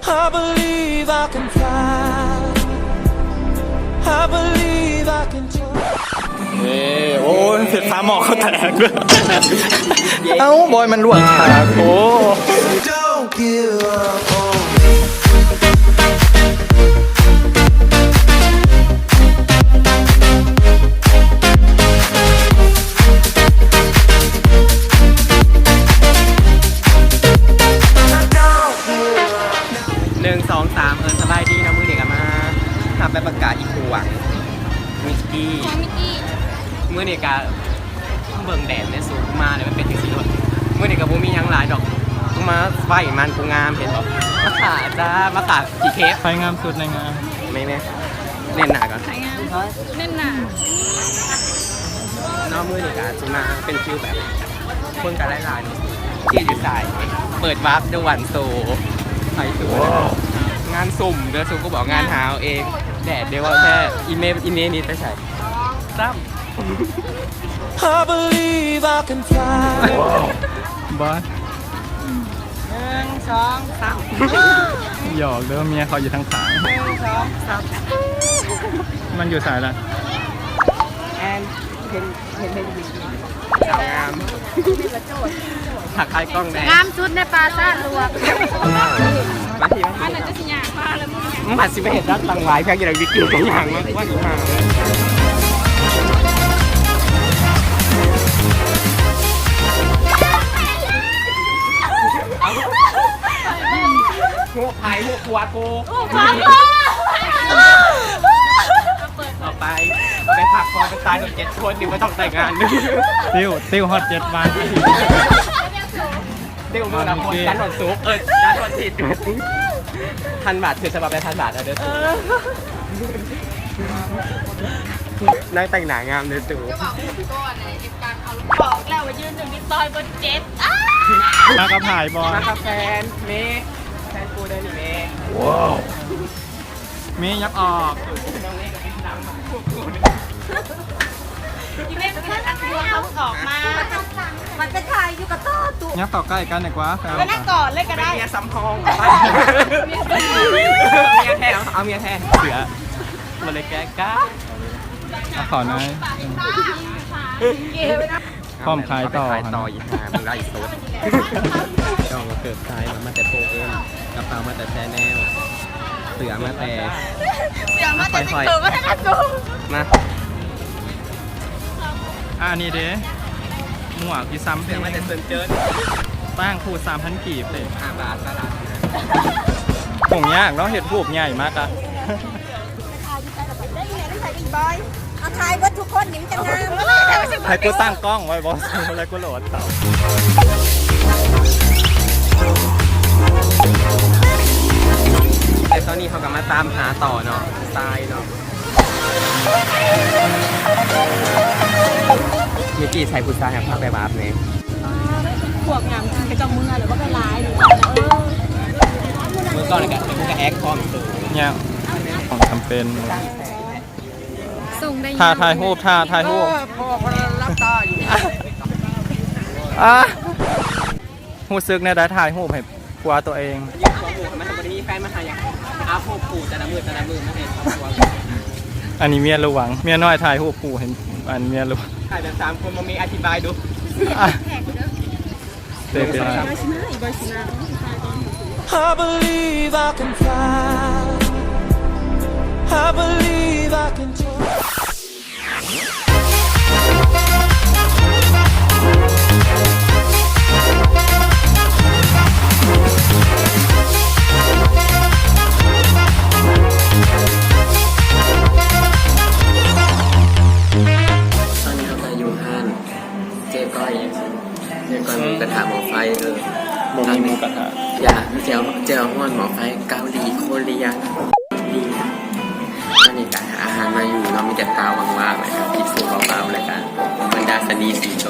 I believe I can fly. I believe I can try. โอ้ยเผ็ดฟ้าหมอกเขาแตกเลยเอ้าบอยมันลวกขาโอ้ Don't give up on me. 1 2 3สบายดีนะมือเด็กมาทำไปประกาศอีกหวังมิกกี้มือเด็กเบิ่งแดดในสูงมาเลยมันเป็นที่สีรถมือเด็กกับบูมียังหลายดอกมาไฟมันกูงามเห็นบอกมาขาจ้ามาขากี่เคสไฟงามสุดในงานไม่แน่เล่นหนาก่อน เล่นหนา นอกมือเด็กจะมาเป็นคิวแบบคนกันหลายๆที่อยู่สายเปิดวาร์ปด่วนสู่ไฟสู่งานสุ่มเดือสุ่มก็บอกงานหาเอาเองแดดเดียวแค่อีเมลนี้ไปใส่ซ้ำ I believe I can fly. บอส1 2 3หยอกเด้อเมียเขาอยู่ทางขาง1 2 3มันอยู่สายละแอนเห็นสาวงามถักคล้ายกล้องแดง งามชุดในปลาซาลวก มาที อันนั้นจะสิยางปลาแล้วมึง มาสิไปเห็นรักตังหลายเพียงอย่างวิกฤตของอย่างมากว่าอยู่ห่างหัวไผ่หัวขวาโกต่อไปผักพอไปตายกับ7 คนนี่ไม่ต้องแต่งงานติ้วฮอต7 วันติ้วมือละคนการหดซุปการหดผิด1,000 บาทคือฉบับไป1,000 บาทเอาเด้อนั่งแต่งหนางามเลยตู่ บอกแล้วว่ายืนอยู่ที่ซอยบนเจ็ด มากับถ่ายบอลมากับแฟนเมย์แฟนกูเดินเมย์ว้าวเมย์ยับออก อีเวนต์เป็นอันตัวเขาออกมา มันจะถ่ายอยู่กับต้อตุ ยับต่อใกล้กันหน่อยกว่าแฟน ไปนั่งก่อนเลยก็ได้ เมียซ้ำพองเมียแทนเอาเมียแทนเสือมาเลยแกก้าขอหน่อยพร้อมขายต่ออีกมึงได้อีกโซดจองมาเกิดใจมาแต่โปรเอ็มกระเป๋ามาแต่แชนแนลเสือมาแต่ เดี๋ยวมาแต่งตัวมาแต่งตัว มาอันนี้เด้หมวกที่ซ้ำเสือมาแต่เซินเจิ้นตั้งคูด3,000 กีบเลย5 บาทตลาดผงยากเนาะเห็ดผูกใหญ่มากอะ เอาถ่ายวัดทุกคนยิ้มจังงาม ให้กูตั้งกล้องไว้บอสแล้วกูโหลดเต่าแต่ตอนนี้เขากำลังมาตามหาต่อเนาะทรายเนาะมิกกี้ใช้พุทราแห่งภาคไปบาปเนี่ย พวกงามกระจองมือหรือว่าไปร้ายหรือ มือก่อนเลยกันมือกับแอคคอมเนี่ยของจำเป็น ส่งได้ ถ่ายรูปถ่ายรูปพ่อพลังรับตาอยู่หูซึกเนี่ยได้ถ่ายรูปให้กลัวตัวเองมันจะมีแฟนมาถ่ายอย่างอาโพปูแต่ละมือไม่เห็นอันนี้เมียหลวงเมียน้อยถ่ายรูปปูเห็นอันเมียหลวงถ่ายแบบ3 คนมามีอธิบายดูเต็มไปแล้ว I believe I can fly. I believe I can try. ตอนนี้เราไปอยู่ห้านเจ๊ก้อยหมูกระทะหมอไฟบ่มีหมูกระทะ อย่าเจลห้อนหมอไฟเกาหลีโคเรียดีตอนนี้การหาอาหารมาอยู่เรามีแต่ตาว่างๆเลยครับคิดสูงเบาๆเลยกันบรรดาสนีสีโต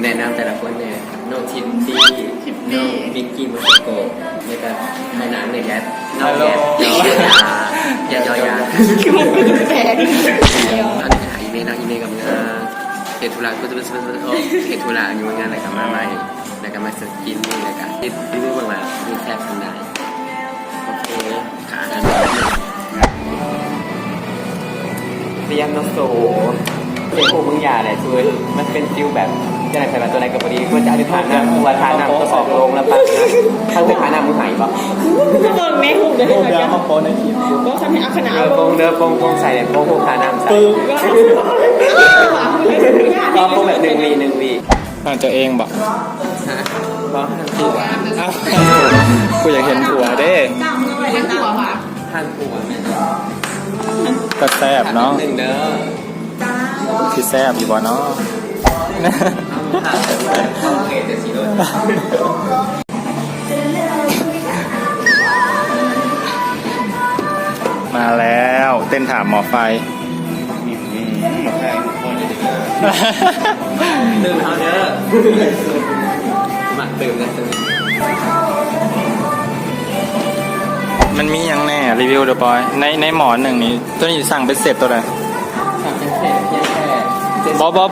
แนะนำแต่ละคนเนี่ยน้องทิปปี้น้องมิกกี้มูสโกแล้วก็ไทยน้ำเลยแกน้องแกยายาแพงอันนี้หาอีเมลกับงานเหตุธุระก็จะเป็นเหตุธุระอยู่งานอะไรกับมาใหม่แล้วก็มาสกินนี่แล้วก็ที่รู้ว่ามีแค่ทำได้โอเค ยมโนโซเจ้ามึงอย่าแหละช่วยมันเป็นฟิลแบบจะไหนใส่แบบตัวไหนกับพอดีก็จะอธิษฐานนะตัวทานน้ำก็ออกลงแล้วปะถ้าเคยทานน้ำมึงหายปะ ก็เบิ่งแม่หุบเดี๋ยว โอ้ ให้ เดี๋ยว กัน มาโพสในคลิป ก็ทำให้อาขนาด เนื้อโปงใส่เลยโปงทานน้ำใส่ ปึ้ง ก็โปงแบบ1 วี ผ่านตัวเองบอก ฮะก็ผัว กูอยากเห็นผัวเด้ ทานผัวแม่ ก็แซ่บเนาะ หนึ่งเด้อ ที่แซ่บอยู่บ่เนาะ เอาเกจะสีโดน มาแล้วเต้นถามหมอไฟ ตื่นเขาเด้อมาตื่นกันตื่น มันมียังแน่รีวิวเดอะบอยในหมอนหนึ่งนี้ตัวนี้สั่งเป็นเสร็จตัวไหน สั่งเป็นเศษเพียงแค่ บ75,000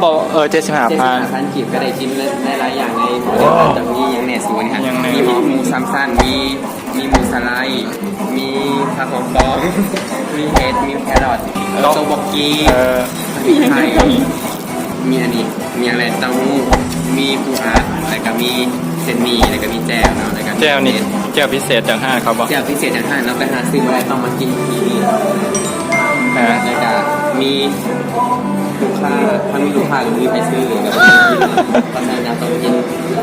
75,000 กีบก็ได้กินได้หลายอย่างในหมอเดียวกันแต่มีอย่างแหน่สูนี่ฮะ อย่างแหน่ มีหมูซ้ำสั้นมีหมูสไลด์มีผักหอมปองมีเห็ดมีแครอทโซบอกกี้มีไข่มีอันนี้มีอะไรเต้าหู้มีปูอัดแล้วก็มีเส้นหมี่แล้วก็มีแจ่วเนาะแล้วก็ แก้วนี่แก้วพิเศษจากห้าเขาบอก แจ่วพิเศษอย่างนั้นเราไปหาซื้อมาได้ต้องมากินที่นี่ ฮะ แล้วก็มีลูกค้าถ้ามีลูกค้าหรือมีไปซื้อก็ไปกินเพราะฉะนั้นต้องกิน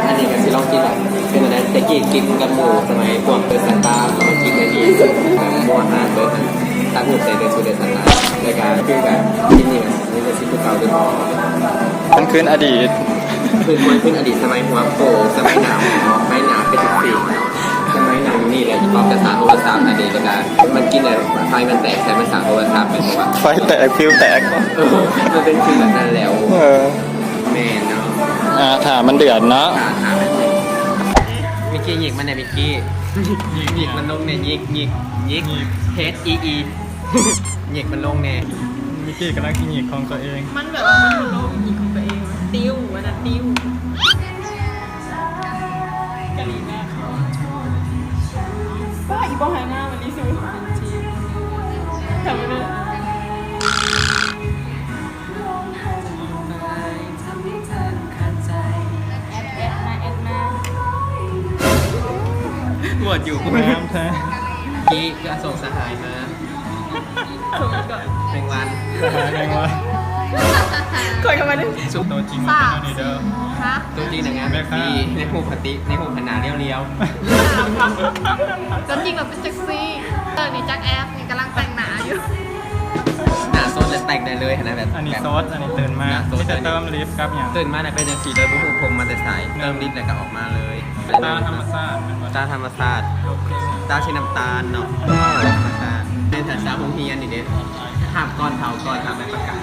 อันนี้ก็สิลองกินแบบเป็นอะไรแต่กินกับหมูสมัยพวกเดอะสตาร์ก็มากินอันนี้แบบหมูอาหารเดอะตั้งหูใส่เดอะซูเดอะสตาร์แล้วก็คือแบบกินนี่แบบนี่จะซิปเก่าด้วย มันคืนอดีต คือมันขึ้นอดีตสมัยหัวโปสมัยหนาวไม่หนาวเป็นสิ่งสมัยหนาวนี่แหละที่พร้อมจะสาโทรศัพท์อันนี้ก็ได้มันกินอะไรไฟมันแตกใช้มันสาโทรศัพท์เป็นว่า ไฟแตกฟิวแตก มันเป็นฟิลแบบนั้นแล้ว เออ แม่เนาะ ถามมันเดือดเนาะ ถามมิกกี้หยิกมันเนี่ยมิกกี้หยิกมันลงเนี่ยหยิกเฮดอีหยิกมันลงเนี่ย มิกกี้กำลังกินหยิกของตัวเอง มันแบบว่ามันโลกอีกของตัวเองติ้ววันนั้นติ้วกะหรี่แม่ป้าอีบ้องหายหน้าวันนี้สูทำไปเลยแอดมา ปวดอยู่ แม่แท้ กี้ก็ส่งสหายมา ถูกก่อน เป็นวัน แรงวะ คอยกันมาดิ สุดตัวจริงมันเป็นอันนี้เด้อ ฮะ ตัวจริงหนังงานแบบนี้ในหูปฏิในหูขนาดเรียว จำจริงเราเป็นเซ็กซี่นี่จักแอฟนี่กำลังแต่งหนาอยู่ ๆหน้าโซนจะแต่งได้เลยนะแบบ อันนี้ซอสอันนี้ตื่นมาไม่แต่เติมลิฟต์ครับอย่าง ตื่นมาเนี่ยเป็นอย่างสีเลยบุ้งผมมาแต่สายเติมลิปแล้วก็ออกมาเลย ตาธรรมชาติ ตาธรรมศาสตร์ตาใช้น้ำตาลเนาะธรรมชาติเป็นสัญชาติของเฮียนนี่เด็ดถามก่อนเผาก่อนถามแบบประกาศ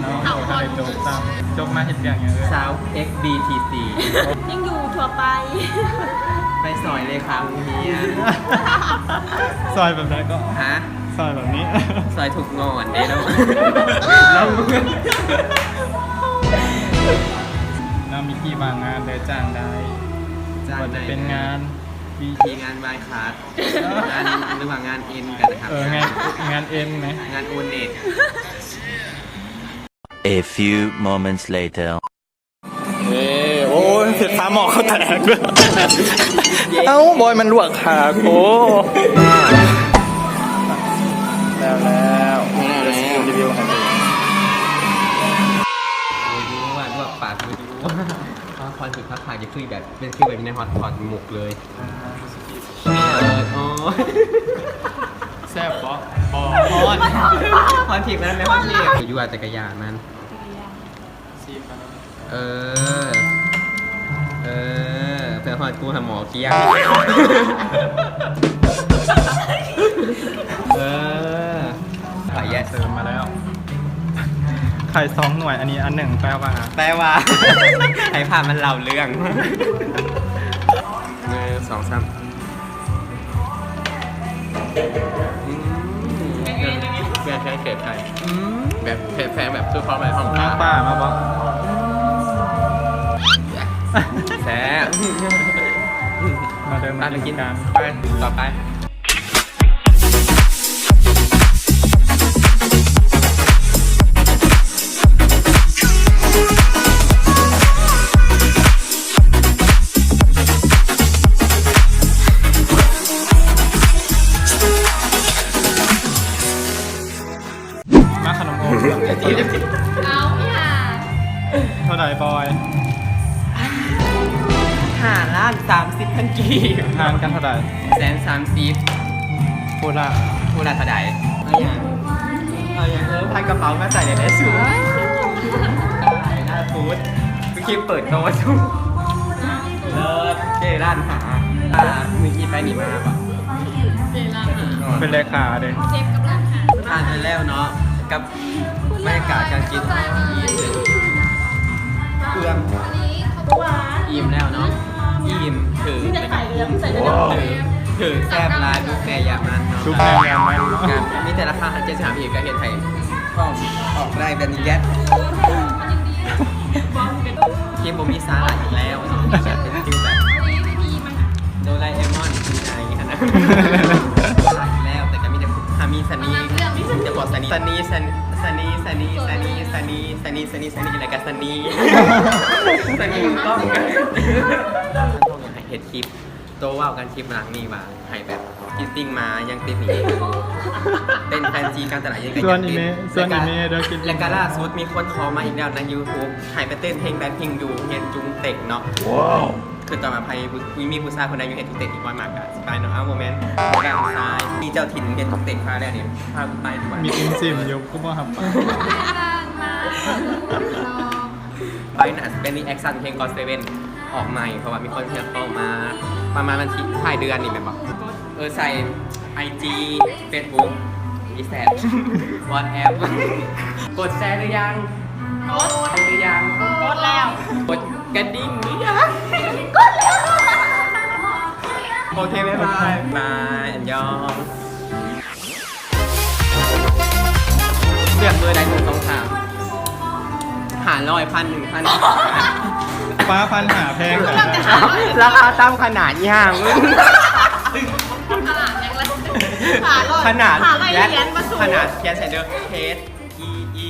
น้องโอ้ยจบตามจบมาเห็นอย่างเงี้ยเลย สาว XBTC ยังอยู่ทั่วไป ไปสอยเลยค่ะของเฮียน ซอยแบบนั้นก็ ฮะ ซอยแบบนี้ ซอยถูกงอนเด้แล้วแล้ว น้องมิกกี้มางานเลยจ้างได้ จ้าง ว่า ไห จะเป็นงาน มีงานบายคาร์ดงานหรือว่างานเอ็นกันนะครับ งานเอ็นไหม งานโอเน็ต A few moments later. โอ้ยเสียฟ้าหมอกเขาแตกด้วยเอ้าบอยมันลวกขาโอ้แล้วรีวิวของตัวเอง รู้ว่าลวกปากไม่รู้ว่าคอนสุดพักผ่านจะคือแบบเป็นคือแบบในฮอตพอตหมกเลยโอ้ย แซ่บปะ พอนถีบมันไม่พอนถีบอยู่ว่าจักรยานมันเพื่อฮอดกูหาหมอเกี้ยงขายแยก เติมมาแล้วไข่2 หน่วยอันนี้อันหนึ่งแปลว่า ให้ภาพมันเล่าเรื่อง2 3เพื่อนใช้เขตไทยแบบแฟนแบบคือพร้อมอะไรของ น้องป้ามาบอก แซ่ มาเดินมา ไปกิน กัน ไปต่อไป เอาอย่า เท่าไหร่บอย 5,30,000 กีบ ทานกันเท่าไหร่ 130,000 พูดละ พูดละเท่าไหร่เอาอย่างพันกระเป๋ามาใส่ในได้สูงหน้าฟูดคือคลิปเปิดโน้ตเลิศเจร้านหามือกี้ไปหนีมาป่ะ เจล่าหา เป็นเลขาเด้ เจ็บกับร่างหา ทานไปแล้วเนาะกับบรรยากาศการกินเครื่อง อันนี้เขาบอกว่า อิ่มแล้วเนาะอิ่มถือเป็นถือแซ่บลายบุฟเฟ่ยามันเนาะ ชุบแนวงานมันเนาะ มีแต่ราคา73อีกก็เห็นไทยก็ออกได้แบบนี้แก๊สคลิปผมมีสาระอีกแล้วเนาะเป็นฟิลแบบโดราเอมอนคือไงขนาดสาระอีกแล้วแต่ก็มีแต่ฮามีซันนี่จะบอกซันนี่ซันนี่ซันนี่ซันนี่ซันนี่ซันนี่ซันนี่ซันนี่ซันนี่อะไรกันซันนี่ซันนี่ก็เห็นคลิปโตว่าวกันคลิปหลังนี่ว่าให้แบบกิสติ้งมายังติดหนีเป็นแฟนซีการตลาดยังไง ส่วนอีเมลเดี๋ยวกิน และก็ล่าสุดมีคนขอมาอีกแล้วใน YouTube ให้ไปเต้นเพลงแบล็คพิงค์อยู่เฮียนจุงเต็กเนาะคือตอนมาไพ่มีผู้ชายคนใดอยู่เห็นจุงเต็กอีกวันมากอะสกายเนาะเอาโมเมนต์ด้านซ้ายมีเจ้าถิ่นเห็นจุงเต็กพาแล้วเนี่ยพาไปด้วย มีอินซิมอยู่ก็บ่หับปะ ไปน่ะเป็นรีแอคชั่นเพลง God Seven ออกใหม่เพราะว่ามีคนเชื่อเข้ามาประมาณวันที่ท้ายเดือนนี่แบบใส่ IG Facebook อีแซด WhatsApp กดแชร์หรือยังกดหรือยัง กดแล้ว กดกระดิ่งหรือยังกดแล้วโอเคบ๊ายบายบายอันยองเลือกเบอร์ใดหนึ่งสองสาม100,000 ฟ้าพันหาแพงแต่ ราคาตามขนาดย่างมึง ขนาดยังไงหาลอย ขนาด หาลอยเหรียญมาสู ขนาดเขียนใส่เดอร์เทส E